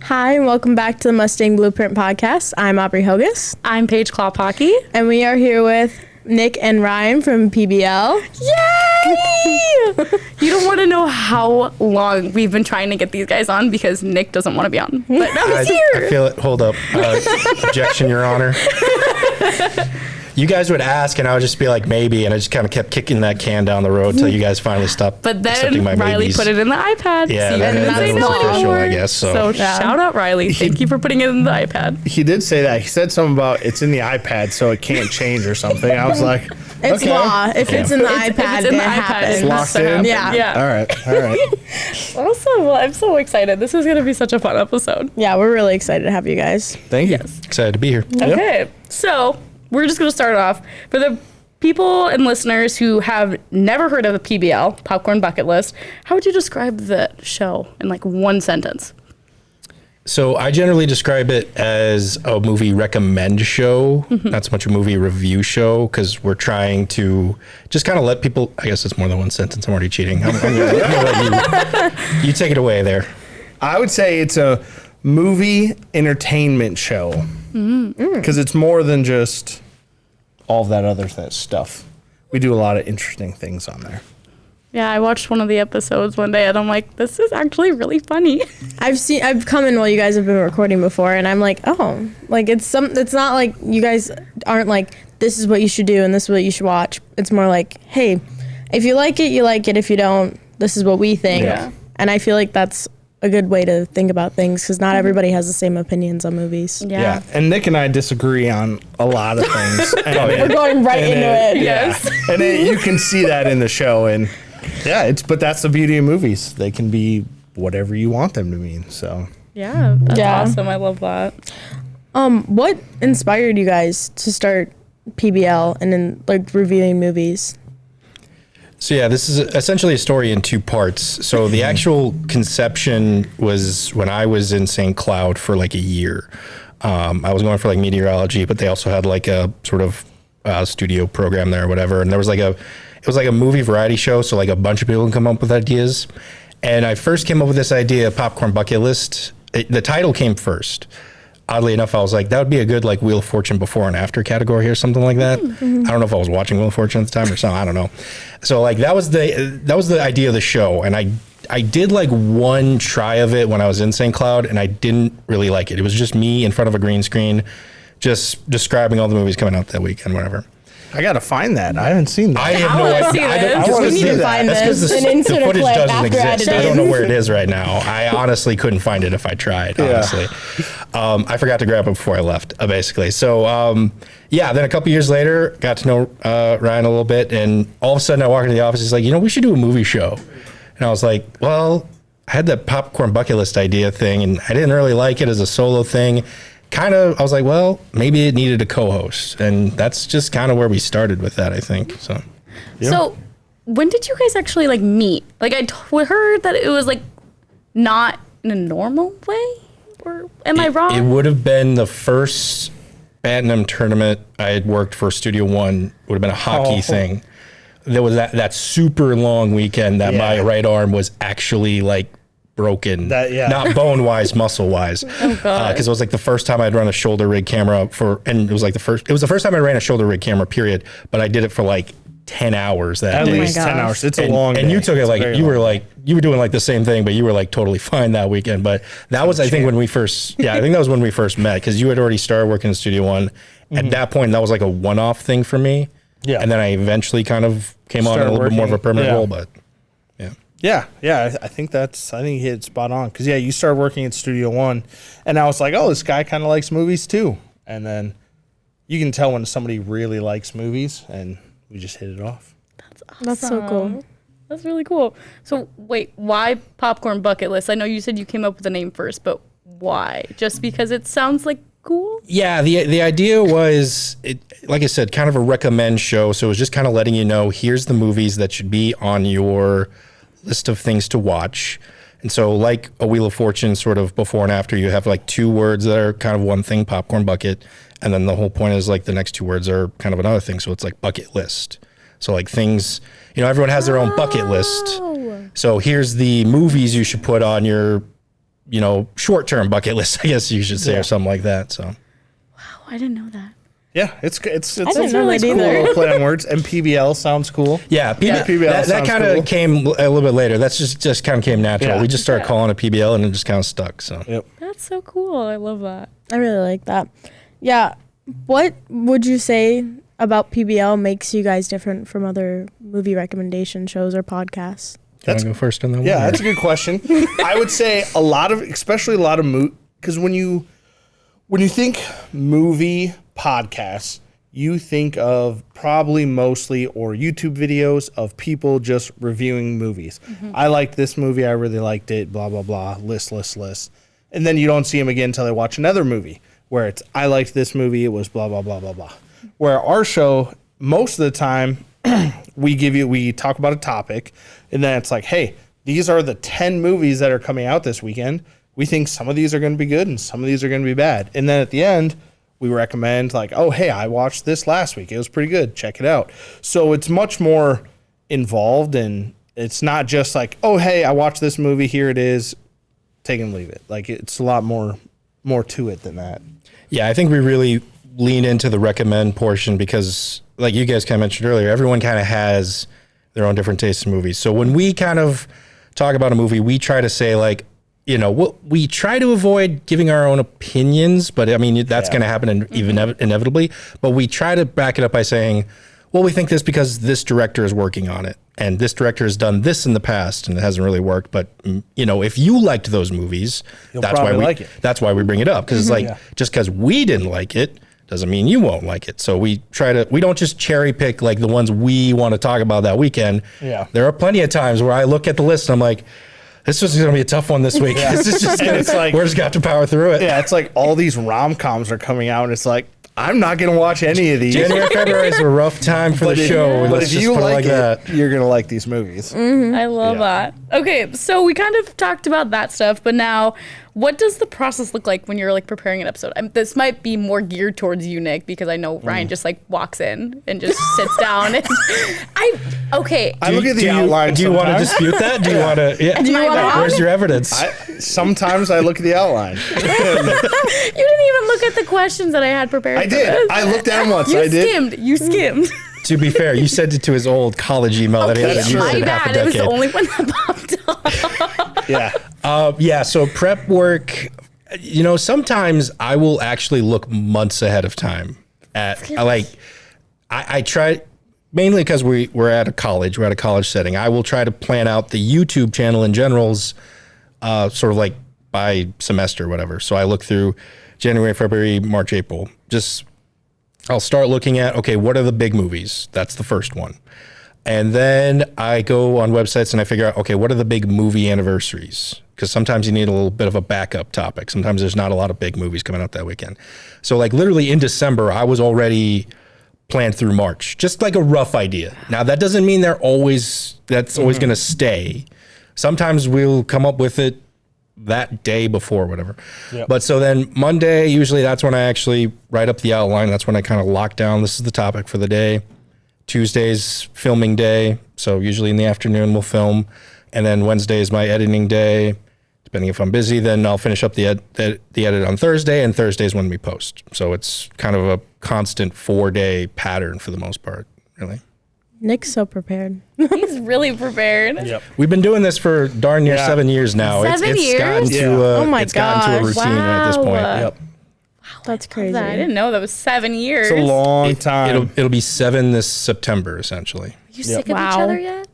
Hi, and welcome back to the Mustang Blueprint Podcast. I'm Aubrey Hogus. I'm Paige Klophocky. And we are here with Nick and Ryne from PBL. Yay! You don't want to know how long we've been trying to get these guys on because Nick doesn't want to be on. But now he's here. I feel it. Hold up. Objection, Your Honor. You guys would ask, and I would just be like, maybe, and I just kind of kept kicking that can down the road until you guys finally stopped. But then accepting my Riley maybes. put it in the iPad. Yeah, so that was official, I guess. So shout out Riley. Thank you for putting it in the iPad. He did say that. He said something about it's in the iPad, so it can't change or something. I was like, It's okay. law. If it's in the iPad, it happens. It's locked in? Yeah. All right. Awesome. Well, I'm so excited. This is going to be such a fun episode. Yeah, we're really excited to have you guys. Thank you. Yes. excited to be here. Okay. So we're just going to start off for the people and listeners who have never heard of the PBL, Popcorn Bucket List. How would you describe the show in like one sentence? So I generally describe it as a movie recommend show, not so much a movie review show, because we're trying to just kind of let people, I guess it's more than one sentence, I'm already cheating. I'm gonna let you take it away there. I would say it's a movie entertainment show because it's more than just all of that other stuff. We do a lot of interesting things on there. Yeah, I watched one of the episodes one day and I'm like, this is actually really funny. I've come in while you guys have been recording before, and I'm like, oh, like it's not like you guys aren't like, this is what you should do and this is what you should watch. It's more like, hey, if you like it, you like it. If you don't, this is what we think. Yeah. And I feel like that's a good way to think about things because not everybody has the same opinions on movies. Yeah. And Nick and I disagree on a lot of things. We're going right into it. Yes. And you can see that in the show. And yeah, but that's the beauty of movies. They can be whatever you want them to mean. So Yeah, that's Yeah. awesome. I love that. What inspired you guys to start PBL and then like reviewing movies? So yeah, this is essentially a story in two parts. So the actual conception was when I was in St. Cloud for like a year. I was going for like meteorology, but they also had like a sort of studio program there or whatever. And there was it was like a movie variety show. So like a bunch of people can come up with ideas. And I first came up with this idea of Popcorn Bucket List. The title came first. Oddly enough, I was like, that would be a good like Wheel of Fortune before and after category or something like that. I don't know if I was watching Wheel of Fortune at the time or something. I don't know. So like that was the idea of the show, and I did like one try of it when I was in St. Cloud, and I didn't really like it. It was just me in front of a green screen, just describing all the movies coming out that weekend, whatever. I got to find that. I haven't seen that. I have no idea. I want to see that. Find That's because this and the insert a footage clip doesn't after exist. editing. I don't know where it is right now. I honestly couldn't find it if I tried, honestly. I forgot to grab it before I left, basically. So, then a couple years later, got to know Ryan a little bit, and all of a sudden I walk into the office, he's like, we should do a movie show. And I was like, well, I had that Popcorn Bucket List idea thing, and I didn't really like it as a solo thing. I was like, well, maybe it needed a co-host, and that's just kind of where we started with that, I think. So, Yeah. So when did you guys actually like meet? Like I heard that it was like not in a normal way, or am I wrong? It would have been the first Bantam tournament I had worked for Studio One. Would have been a hockey thing. There was that super long weekend that my right arm was actually like broken, not bone wise, muscle wise. Oh god! Because it was like the first time I'd run a shoulder rig camera and it was the first time I ran a shoulder rig camera, period. But I did it for like 10 hours that day. At least 10 hours. It's a long day. And you took it like you were doing like the same thing, but you were like totally fine that weekend. But that was, I think, when we first, I think that was when we first met, because you had already started working in Studio One. At that point, that was like a one-off thing for me. Yeah. And then I eventually kind of came on in a little bit more of a permanent role, but Yeah. I think he hit it spot on. Because, you started working at Studio One, and I was like, oh, this guy kind of likes movies too. And then you can tell when somebody really likes movies, and we just hit it off. That's so cool. That's really cool. So wait, why Popcorn Bucket List? I know you said you came up with the name first, but why? Just because it sounds like cool? Yeah, the idea was, like I said, kind of a recommend show. So it was just kind of letting you know, here's the movies that should be on your list of things to watch. And so like a Wheel of Fortune, sort of before and after, you have like two words that are kind of one thing, popcorn bucket. And then the whole point is like the next two words are kind of another thing. So it's like bucket list. So like things, everyone has their own bucket list. So here's the movies you should put on your short-term bucket list, I guess you should say, Yeah. or something like that. So Oh, I didn't know that. Yeah, it's didn't know really that cool either. little play on words. And PBL sounds cool. yeah, PBL that sounds kind of cool. came a little bit later. That's just kind of came natural. Yeah. We just started calling it PBL, and it just kind of stuck. So Yep. That's so cool. I love that. I really like that. Yeah. What would you say about PBL makes you guys different from other movie recommendation shows or podcasts? do you want to go first on that one? Yeah, or- that's a good question. I would say especially a lot of because when you think movie podcasts, you think of probably mostly or YouTube videos of people just reviewing movies. I liked this movie. I really liked it. Blah, blah, blah. List. And then you don't see them again until they watch another movie where it's, I liked this movie. It was blah, blah, blah, blah, blah. Where our show, most of the time, we talk about a topic and then it's like, hey, these are the 10 movies that are coming out this weekend. We think some of these are going to be good and some of these are going to be bad. And then at the end, we recommend like, oh, hey, I watched this last week. It was pretty good. Check it out. So it's much more involved and it's not just like, oh, hey, I watched this movie. Here it is. Take and leave it. Like it's a lot more to it than that. Yeah, I think we really lean into the recommend portion because, like you guys kind of mentioned earlier, everyone kind of has their own different tastes in movies. So when we kind of talk about a movie, we try to say like, we try to avoid giving our own opinions, but I mean, that's going to happen inevitably. But we try to back it up by saying, well, we think this because this director is working on it. And this director has done this in the past and it hasn't really worked. But, if you liked those movies, that's why we bring it up. Because it's like, just because we didn't like it doesn't mean you won't like it. So we don't just cherry pick like the ones we want to talk about that weekend. Yeah. There are plenty of times where I look at the list and I'm like, this was going to be a tough one this week. This is just it's like, we're just going to have to power through it. Yeah, it's like all these rom-coms are coming out and it's like, I'm not going to watch any of these. January, February is a rough time for the show. But Let's if just you put like it like that. you're going to like these movies. I love that. Okay, so we kind of talked about that stuff, but now what does the process look like when you're like preparing an episode? This might be more geared towards you, Nick, because I know Ryne just like walks in and just sits down. And I look at the outline. Do you want to dispute that? Do you want to? Yeah. Do you My wanna- bad. Where's your evidence? Sometimes I look at the outline. You didn't even look at the questions that I had prepared. I for did. this. I looked at them once. You I did. skimmed. You skimmed. To be fair, you sent it to his old college email that he hasn't used My in half a bad. It was decade. the only one that popped up. Yeah. So prep work, sometimes I will actually look months ahead of time at I try, mainly because we're at a college setting. I will try to plan out the YouTube channel in general's sort of like by semester, whatever. So I look through January, February, March, April. I'll start looking at, okay, what are the big movies? That's the first one. And then I go on websites and I figure out, okay, what are the big movie anniversaries? Because sometimes you need a little bit of a backup topic. Sometimes there's not a lot of big movies coming out that weekend. So like literally in December, I was already planned through March, just like a rough idea. Now that doesn't mean that's always going to stay. Sometimes we'll come up with it that day before, whatever. Yep. But so then Monday, usually that's when I actually write up the outline. That's when I kind of lock down, this is the topic for the day. Tuesday's filming day. So usually in the afternoon we'll film. And then Wednesday is my editing day. Depending if I'm busy, then I'll finish up the edit on Thursday, and Thursday is when we post. So it's kind of a constant 4-day pattern for the most part, really. Nick's so prepared. He's really prepared. Yep. We've been doing this for darn near 7 years now. 7 years? Gotten to Oh my it's gotten to a gosh. routine at this point. Wow. Yep. That's crazy. I didn't know that was 7 years. It's a long time. It'll be 7 this September, essentially. You sick of each Wow. other yet?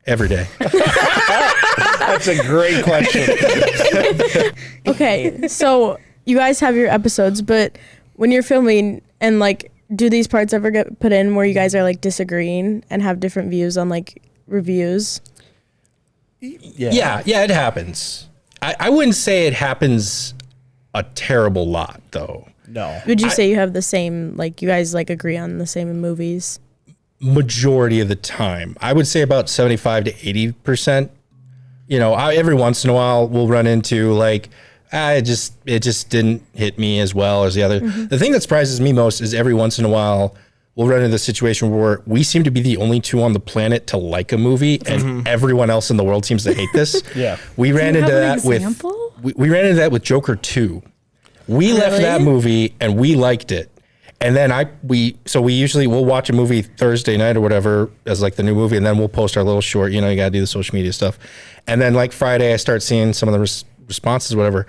Every day. That's a great question. Okay, so you guys have your episodes, but when you're filming and like, do these parts ever get put in where you guys are like disagreeing and have different views on like reviews? Yeah, it happens. I wouldn't say it happens a terrible lot, though. No. Would you say you have the same, like you guys like agree on the same movies? Majority of the time, I would say about 75 to 80%. Every once in a while we'll run into like, it just didn't hit me as well as the other. The thing that surprises me most is every once in a while we'll run into the situation where we seem to be the only two on the planet to like a movie, and everyone else in the world seems to hate this. Yeah. We ran into that example? we ran into that with Joker 2. We left that movie and we liked it. And then we'll watch a movie Thursday night or whatever as like the new movie, and then we'll post our little short, you gotta do the social media stuff. And then like Friday I start seeing some of the responses, whatever,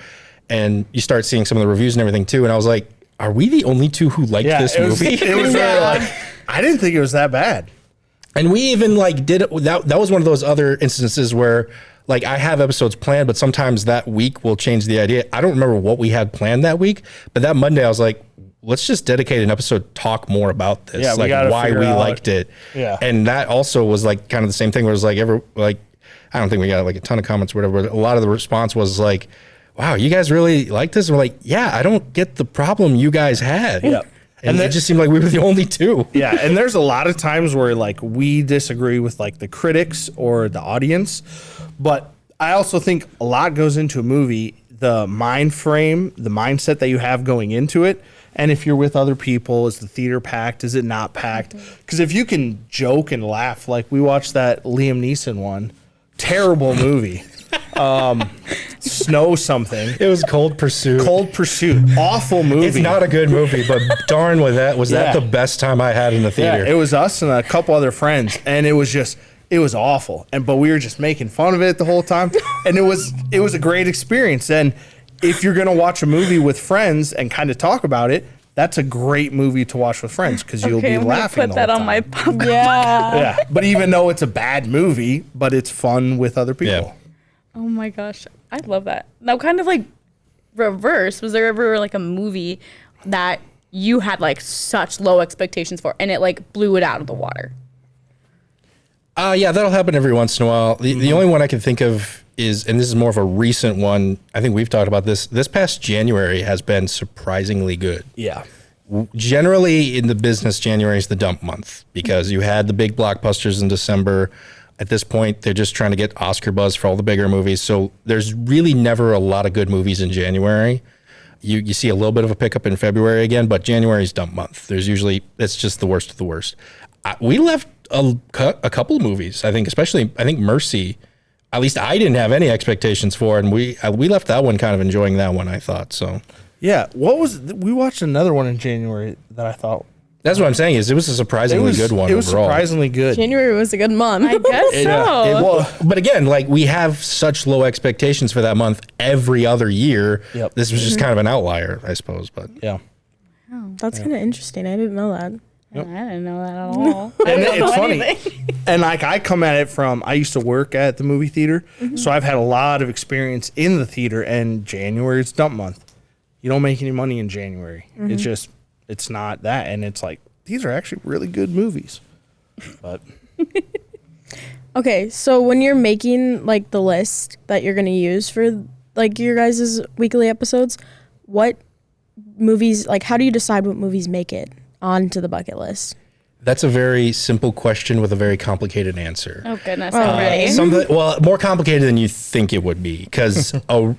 and you start seeing some of the reviews and everything too. And I was like, are we the only two who liked this movie? It was really like, I didn't think it was that bad. And we even like did it. That was one of those other instances where like I have episodes planned, but sometimes that week will change the idea. I don't remember what we had planned that week, but that Monday I was like, let's just dedicate an episode to talk more about this, Yeah, like why we liked it. Yeah. And that also was like kind of the same thing where it was like I don't think we got like a ton of comments or whatever, but a lot of the response was like, wow, you guys really like this? And we're like, yeah, I don't get the problem you guys had. Yep. And it just seemed like we were the only two. Yeah, and there's a lot of times where like we disagree with like the critics or the audience, but I also think a lot goes into a movie, the mind frame, the mindset that you have going into it. And if you're with other people, is the theater packed? Is it not packed? Because if you can joke and laugh, like we watched that Liam Neeson one, terrible movie. Snow something. It was Cold Pursuit. Cold Pursuit. Awful movie. It's not a good movie, but darn was that the best time I had in the theater. Yeah, it was us and a couple other friends, and it was awful. But we were just making fun of it the whole time. And it was a great experience. And if you're gonna watch a movie with friends and kind of talk about it, that's a great movie to watch with friends because you'll be laughing. Put that on my popcorn. Yeah. But even though it's a bad movie, but it's fun with other people. Yeah. Oh my gosh, I love that. Now, kind of like reverse, was there ever like a movie that you had like such low expectations for and it like blew it out of the water? Yeah, that'll happen every once in a while. The only one I can think of is, and this is more of a recent one, I think we've talked about this past January has been surprisingly good. Yeah. Generally in the business, January is the dump month because you had the big blockbusters in December. At this point, they're just trying to get Oscar buzz for all the bigger movies. So there's really never a lot of good movies in January. You see a little bit of a pickup in February again, but January's dump month. It's just the worst of the worst. We left a couple of movies, I think, especially, Mercy. At least I didn't have any expectations for it, and we left that one kind of enjoying that one, I thought. So Yeah. We watched another one in January that I thought. that's what I'm saying is it was a surprisingly good one. It was overall. surprisingly good. January was a good month. I guess so. But again, like we have such low expectations for that month every other year. Yep. This was just kind of an outlier, I suppose. But Yeah. That's kind of interesting. I didn't know that. I didn't know that at all. And it's funny. And like I come at it from, I used to work at the movie theater. So I've had a lot of experience in the theater, and January is dump month. You don't make any money in January. It's not that. And it's like, these are actually really good movies. But Okay, so when you're making like the list that you're gonna use for like your guys' weekly episodes, what movies, like how do you decide what movies make it onto the bucket list? that's a very simple question with a very complicated answer. Oh goodness, I'm ready. More complicated than you think it would be. Because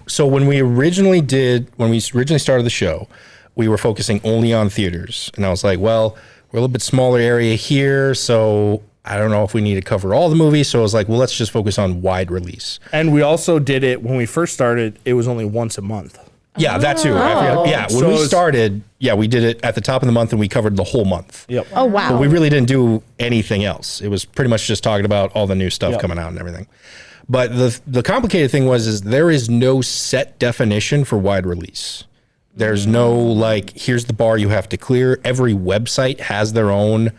so when we originally started the show, we were focusing only on theaters, and I was like, well, we're a little bit smaller area here, so I don't know if we need to cover all the movies. So I was like, well, let's just focus on wide release. And we also did it when we first started. It was only once a month. Yeah, that too. When we started, we did it at the top of the month, and we covered the whole month. Yep. Oh wow. But we really didn't do anything else. It was pretty much just talking about all the new stuff coming out and everything. But the complicated thing is there is no set definition for wide release. There's no like, here's the bar you have to clear. Every website has their own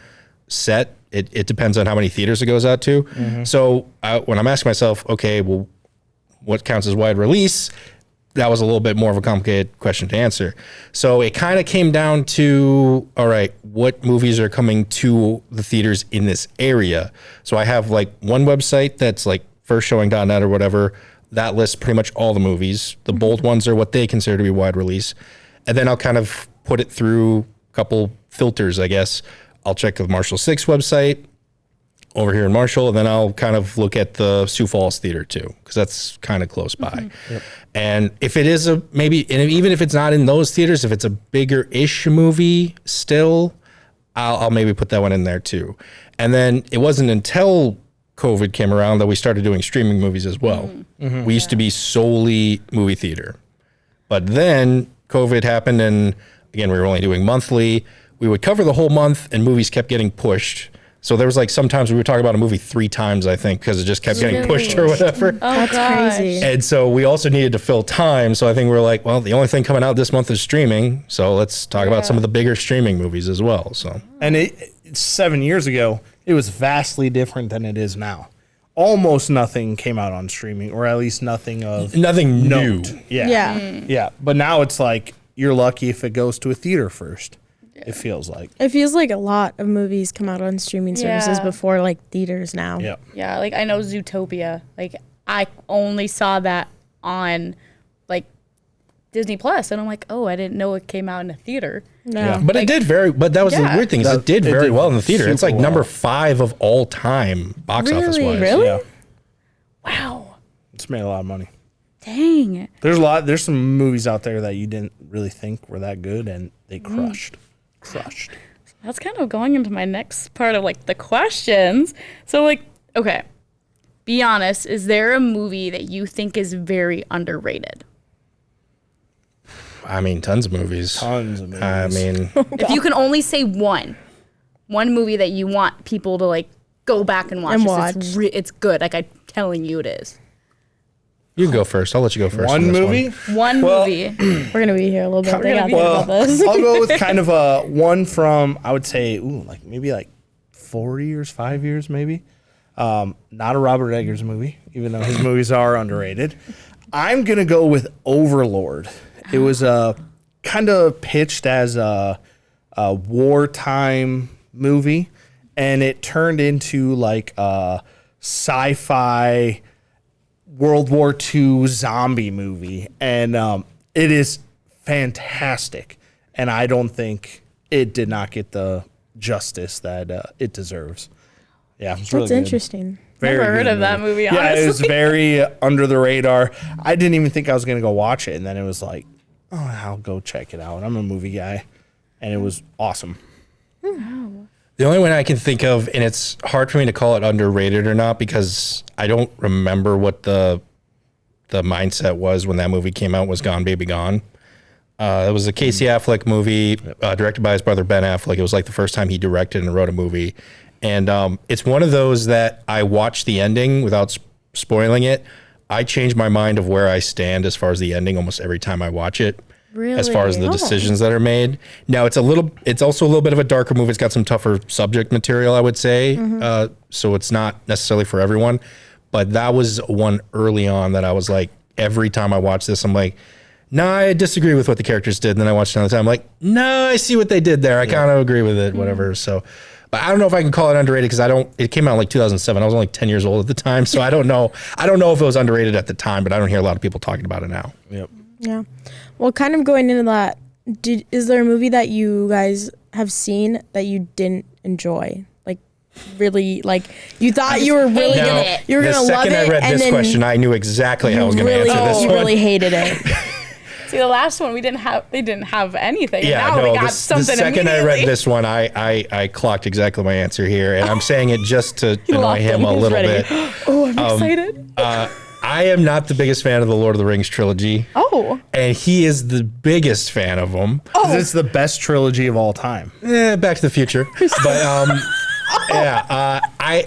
set. It depends on how many theaters it goes out to. Mm-hmm. So when I'm asking myself, okay, well, what counts as wide release? That was a little bit more of a complicated question to answer. So it kind of came down to, all right, what movies are coming to the theaters in this area? So I have like one website that's like firstshowing.net or whatever. That lists pretty much all the movies. The bold ones are what they consider to be wide release. And then I'll kind of put it through a couple filters, I guess. I'll check the Marshall 6 website over here in Marshall, and then I'll kind of look at the Sioux Falls Theater too, because that's kind of close by. Mm-hmm. Yep. And if it is and even if it's not in those theaters, if it's a bigger-ish movie still, I'll maybe put that one in there too. And then it wasn't until COVID came around that we started doing streaming movies as well. We used to be solely movie theater. But then COVID happened, and again, we were only doing monthly. We would cover the whole month, and movies kept getting pushed. So there was like sometimes we would talk about a movie 3 times, I think, because it just kept getting pushed or whatever. That's crazy. And so we also needed to fill time. So I think we were like, well, the only thing coming out this month is streaming. So let's talk about some of the bigger streaming movies as well. So, And 7 years ago, it was vastly different than it is now. Almost nothing came out on streaming, or at least nothing of nothing note. new. Yeah. Yeah. Yeah. But now it's like you're lucky if it goes to a theater first. It feels like. It feels like a lot of movies come out on streaming services Yeah. before like theaters now. Yeah. Yeah, like I know Zootopia. Like I only saw that on like Disney Plus, and I'm like, oh, I didn't know it came out in a theater. No. Yeah. But it did but that was the Yeah. weird thing is it did It very did well in the theater. It's super like well. number 5 of all time box office wise. Really? Yeah. Wow, It's made a lot of money. dang. There's some movies out there that you didn't really think were that good, and they crushed. That's kind of going into my next part of like the questions. So like, okay, be honest. Is there a movie that you think is very underrated? I mean, tons of movies. Tons of movies. I mean, If you can only say one movie that you want people to like go back and watch, And 'cause watch. it's good. Like I'm telling you, it is. you can go first. I'll let you go first. One on this movie? One Well, movie. We're gonna be here a little bit. They gonna gotta be- think Well, about this. I'll go with kind of a one from, I would say, maybe 4 years, 5 years, maybe. Not a Robert Eggers movie, even though his movies are underrated. I'm going to go with Overlord. It was kind of pitched as a wartime movie, and it turned into like a sci-fi World War II zombie movie. And it is fantastic. And I don't think it did not get the justice that it deserves. Yeah, it's really That's good. interesting. Very Never heard good of that movie, Yeah, it was honestly. very under the radar. I didn't even think I was going to go watch it. And then it was like, oh, I'll go check it out. I'm a movie guy. And it was awesome. The only one I can think of, and it's hard for me to call it underrated or not because I don't remember what the mindset was when that movie came out, was Gone Baby Gone. It was a Casey Affleck movie directed by his brother Ben Affleck. It was like the first time he directed and wrote a movie. And it's one of those that I watched the ending without spoiling it. I change my mind of where I stand as far as the ending almost every time I watch it. Really? As far as the Oh. decisions that are made. Now it's also a little bit of a darker movie. It's got some tougher subject material, I would say. So it's not necessarily for everyone, but that was one early on that I was like, every time I watch this, I'm like, no, I disagree with what the characters did. And then I watched it another time. I'm like, no, I see what they did there. I kind of agree with it, whatever. So, but I don't know if I can call it underrated because it came out in like 2007. I was only 10 years old at the time. So I don't know. I don't know if it was underrated at the time, but I don't hear a lot of people talking about it now. Yep. Yeah. Well, kind of going into that, is there a movie that you guys have seen that you didn't enjoy? Like, really, like you thought you were really hated gonna, it. you were The gonna love second it, I read and this then question, I knew exactly how I was going to really, answer this you one. really hated it. See, the last one they didn't have anything. Yeah, and now no. they got The something second I read immediately. this one, I clocked exactly my answer here, and I'm saying it just to annoy locked him in. a He's little ready. bit. Oh, I'm excited. I am not the biggest fan of the Lord of the Rings trilogy, Oh, and he is the biggest fan of them. 'Cause it's the best trilogy of all time. Back to the Future, but yeah.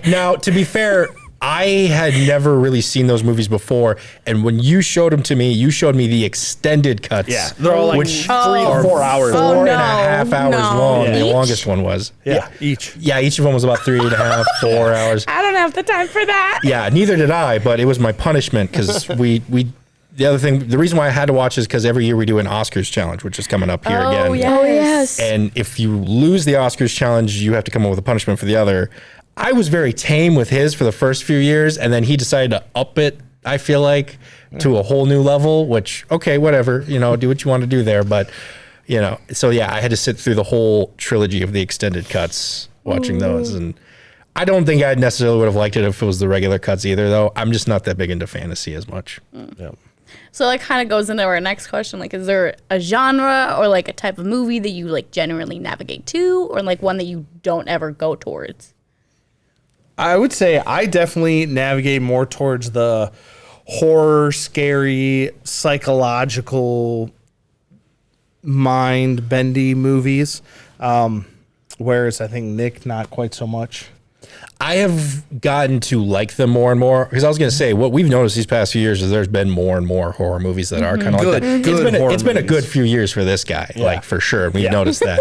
Now to be fair, I had never really seen those movies before, and when you showed them to me, you showed me the extended cuts. Yeah. They're all like which 3 to 4 hours. Oh, four and no. a half hours No. long. The Each? longest one was. Yeah, each. Yeah, each of them was about 3.5, 4 hours. I don't have the time for that. Yeah, neither did I, but it was my punishment because the reason why I had to watch is because every year we do an Oscars challenge, which is coming up here again. oh yes. And if you lose the Oscars challenge, you have to come up with a punishment for the other. I was very tame with his for the first few years, and then he decided to up it, I feel like, to a whole new level, which, okay, whatever, do what you want to do there. But, so yeah, I had to sit through the whole trilogy of the extended cuts watching those. And I don't think I necessarily would have liked it if it was the regular cuts either, though. I'm just not that big into fantasy as much. Yep. So that kind of goes into our next question. Like, is there a genre or like a type of movie that you like generally navigate to, or like one that you don't ever go towards? I would say I definitely navigate more towards the horror, scary, psychological, mind-bendy movies. Whereas I think Nick, not quite so much. I have gotten to like them more and more because I was going to say what we've noticed these past few years is there's been more and more horror movies that are kind of like that. It's been a good few years for this guy, like for sure. We've noticed that.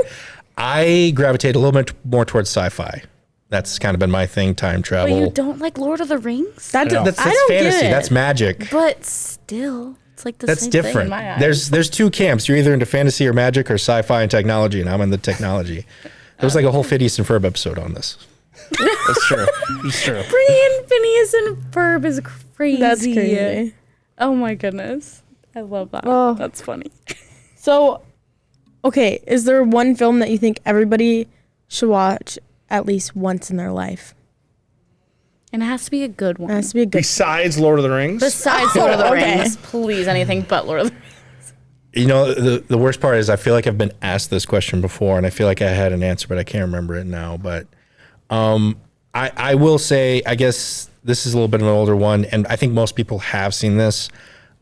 I gravitate a little bit more towards sci-fi. That's kind of been my thing. Time travel. But you don't like Lord of the Rings? That's I don't fantasy. get it. That's magic. But still, it's like the That's same different. thing in my eyes. There's two camps. You're either into fantasy or magic or sci-fi and technology, and I'm in the technology. There was like a whole Phineas and Ferb episode on this. That's true. It's true. Brian, Phineas, and Ferb is crazy. That's crazy. Oh my goodness. I love that. Oh. That's funny. So, okay, is there one film that you think everybody should watch at least once in their life? And it has to be a good one. It has to be a good. Besides Lord of the Rings? Besides Lord of the Okay. Rings, please, anything but Lord of the Rings. You know, the worst part is I feel like I've been asked this question before, and I feel like I had an answer, but I can't remember it now. But I will say, I guess this is a little bit of an older one, and I think most people have seen this.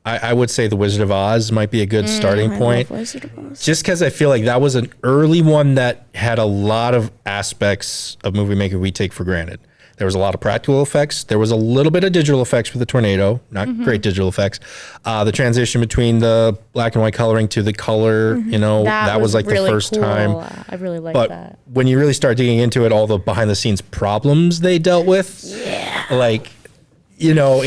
I would say The Wizard of Oz might be a good starting point. Wizard of Oz. Just because I feel like that was an early one that had a lot of aspects of movie making we take for granted. There was a lot of practical effects. There was a little bit of digital effects with the tornado, not great digital effects. The transition between the black and white coloring to the color, you know, that was like really the first cool. time. I really like But that. when you really start digging into it, all the behind the scenes problems they dealt with, like, you know,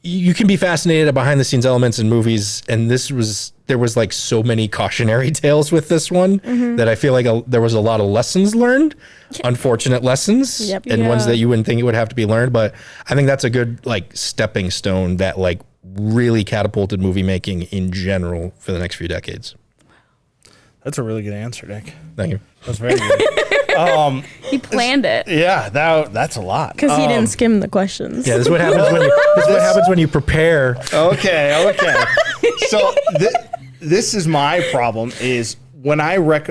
you can be fascinated at behind the scenes elements in movies, and there was like so many cautionary tales with this one that I feel like there was a lot of lessons learned, unfortunate lessons, Yep. and ones that you wouldn't think it would have to be learned. But I think that's a good like stepping stone that like really catapulted movie making in general for the next few decades. That's a really good answer, Nick. Thank you. That's very good. He planned it. Yeah, that's a lot. Because he didn't skim the questions. Yeah, this is what happens when you prepare. Okay. So this is my problem is when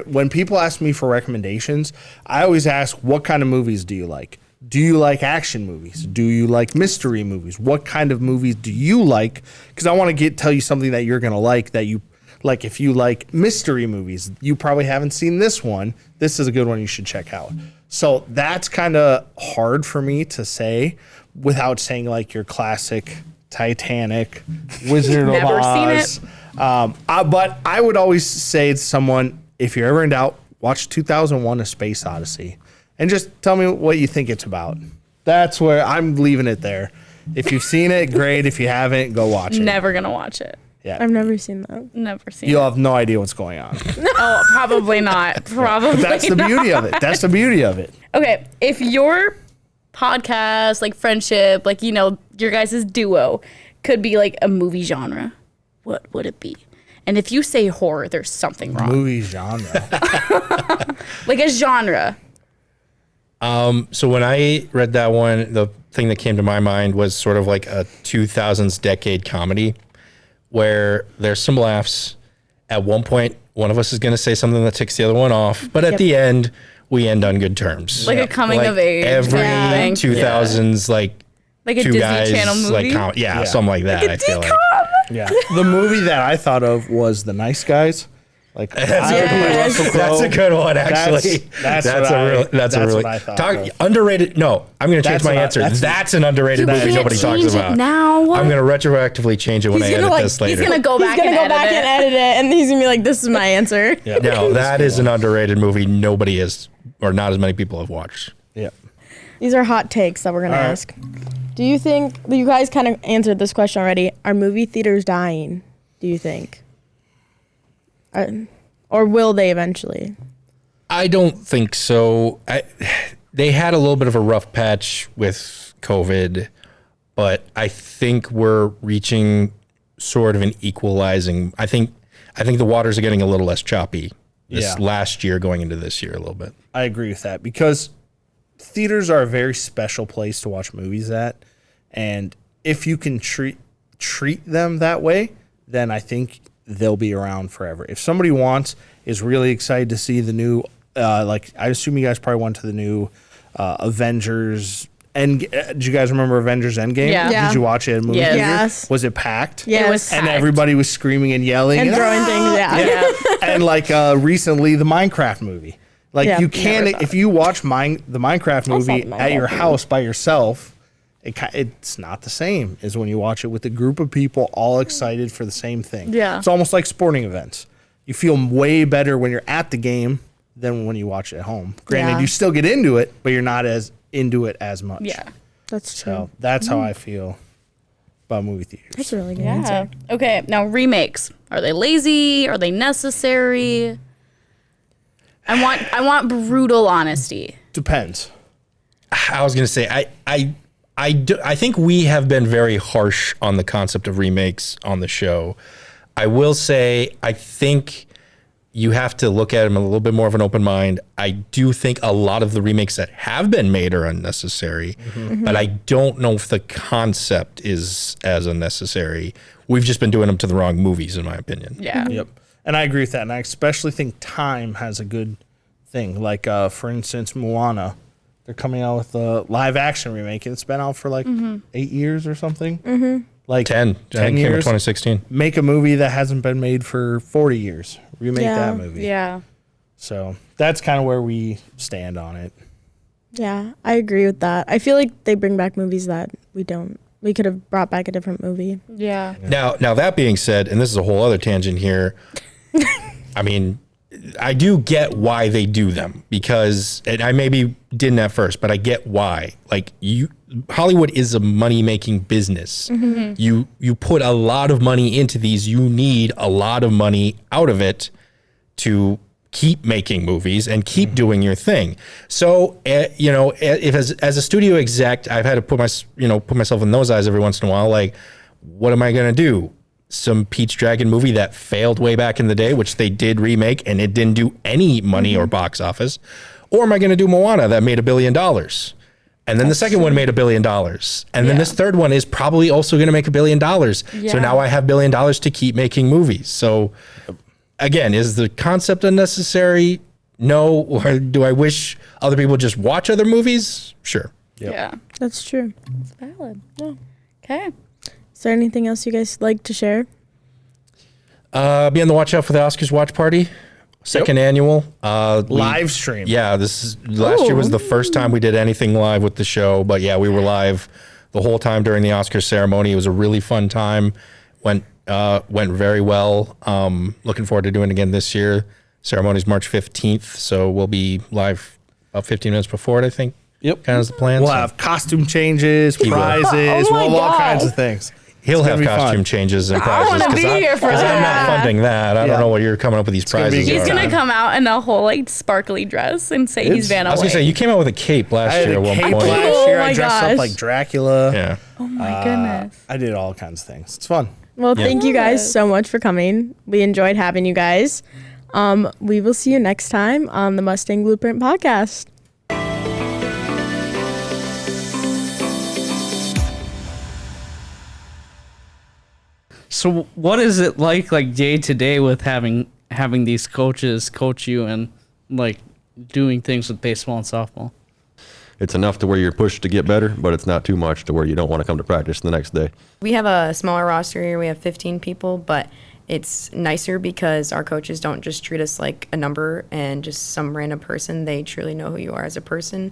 when people ask me for recommendations, I always ask, what kind of movies do you like? Do you like action movies? Do you like mystery movies? What kind of movies do you like? Because I want to tell you something that you're going to like that you like. If you like mystery movies, you probably haven't seen this one. This is a good one you should check out. So that's kind of hard for me to say without saying like your classic Titanic, Wizard of Never Oz. seen it. But I would always say to someone, if you're ever in doubt, watch 2001: A Space Odyssey, and just tell me what you think it's about. That's where I'm leaving it there. If you've seen it, great. If you haven't, go watch it. Never gonna watch it. Yeah. I've never seen that. Never seen You'll it. have no idea what's going on. Oh, probably not. Probably But that's the not. beauty of it. That's the beauty of it. Okay, if your podcast, like friendship, like, you know, your guys' duo could be like a movie genre, what would it be? And if you say horror, there's something wrong. Movie genre. Like a genre. So when I read that one, the thing that came to my mind was sort of like a 2000s decade comedy where there's some laughs. At one point, one of us is going to say something that ticks the other one off, but at the end, we end on good terms. Like a coming of age Every thing. 2000s, like Like a two Disney guys, Channel movie. like something like that. I feel like. Yeah. The movie that I thought of was The Nice Guys. Like That's a good one, actually. That's a really what I thought of. underrated. No, I'm going to change That's my what I- answer. that's- That's an underrated You movie can't nobody talks change it about. now. I'm going to retroactively change it when I He's edit gonna, like- this later. He's gonna go back, He's gonna and, go back edit and it. edit it, and he's gonna be like, "This is my answer." Yeah. No, that is an underrated movie. Nobody has, or not as many people have watched. Yeah. These are hot takes that we're gonna All right. ask. Do you think you guys kind of answered this question already? Are movie theaters dying? Do you think, or will they eventually? I don't think so. They had a little bit of a rough patch with COVID, but I think we're reaching sort of an equalizing. I think the waters are getting a little less choppy this last year going into this year a little bit. I agree with that because theaters are a very special place to watch movies at. And if you can treat them that way, then I think they'll be around forever. If somebody is really excited to see the new, like I assume you guys probably went to the new Avengers. Did you guys remember Avengers Endgame? Yeah. Did you watch it in movie theater? Yes. Was it packed? Yes. It was And packed. everybody was screaming and yelling And throwing things. Yeah. and like recently the Minecraft movie. Like Yeah, you never can't saw if you watch the Minecraft saw movie the at your Minecraft house by yourself, it's not the same as when you watch it with a group of people all excited for the same thing. Yeah. It's almost like sporting events. You feel way better when you're at the game than when you watch it at home. Granted, Yeah. you still get into it, but you're not as into it as much. Yeah. That's true. So that's how I feel about movie theaters. That's a really good Yeah. answer. Okay. Now remakes. Are they lazy? Are they necessary? I want brutal honesty. Depends. I was going to say, I think we have been very harsh on the concept of remakes on the show. I will say, I think you have to look at them a little bit more of an open mind. I do think a lot of the remakes that have been made are unnecessary, but I don't know if the concept is as unnecessary. We've just been doing them to the wrong movies, in my opinion. Yeah. Yep. And I agree with that. And I especially think time has a good thing. Like, for instance, Moana. They're coming out with a live action remake, and it's been out for like 8 years or something. Like 10 I think came in years. 2016. Make a movie that hasn't been made for 40 years. Remake Yeah. that movie. Yeah. So that's kind of where we stand on it. Yeah, I agree with that. I feel like they bring back movies that we could have brought back a different movie. Yeah. Now that being said, and this is a whole other tangent here, I mean, I do get why they do them because, and I maybe didn't at first, but I get why. Like Hollywood is a money-making business. You put a lot of money into these. You need a lot of money out of it to keep making movies and keep doing your thing. So, if as a studio exec, I've had to put myself in those eyes every once in a while. Like, what am I going to do? Some Pete's Dragon movie that failed way back in the day, which they did remake and it didn't do any money or box office? Or am I going to do Moana that made $1 billion? And then the second one made $1 billion. And then this third one is probably also going to make $1 billion. So now I have $1 billion to keep making movies. So again, is the concept unnecessary? No. Or do I wish other people just watch other movies? Sure. Yep. Yeah. That's true. It's valid. Yeah. Okay. Is there anything else you guys like to share? Be on the watch out for the Oscars watch party. Second annual. Live stream. Yeah, last year was the first time we did anything live with the show, but yeah, we were live the whole time during the Oscars ceremony. It was a really fun time. Went very well. Looking forward to doing it again this year. Ceremony's March 15th, so we'll be live about 15 minutes before it, I think. Yep. Kind of the plan. We'll so have costume changes, will. prizes, Oh my we'll have all God. kinds of things. he'll It's have gonna be costume fun. changes and I prizes. wanna 'cause be here for I'm that. not funding that. I Yeah. don't know what you're coming up with these gonna be prizes. a good He's are. gonna come out in a whole like sparkly dress and say he's Vanna I was gonna White. say you came out with a cape I last had year a at one cape point. last year. Oh I my dressed up gosh. like Dracula. Yeah. Oh my goodness. I did all kinds of things. It's fun. Well, thank you guys Yes. so much for coming. We enjoyed having you guys. We will see you next time on the Mustang Blueprint podcast. So what is it like day to day with having these coaches coach you and like doing things with baseball and softball? It's enough to where you're pushed to get better, but it's not too much to where you don't want to come to practice the next day. We have a smaller roster here. We have 15 people, but it's nicer because our coaches don't just treat us like a number and just some random person. They truly know who you are as a person.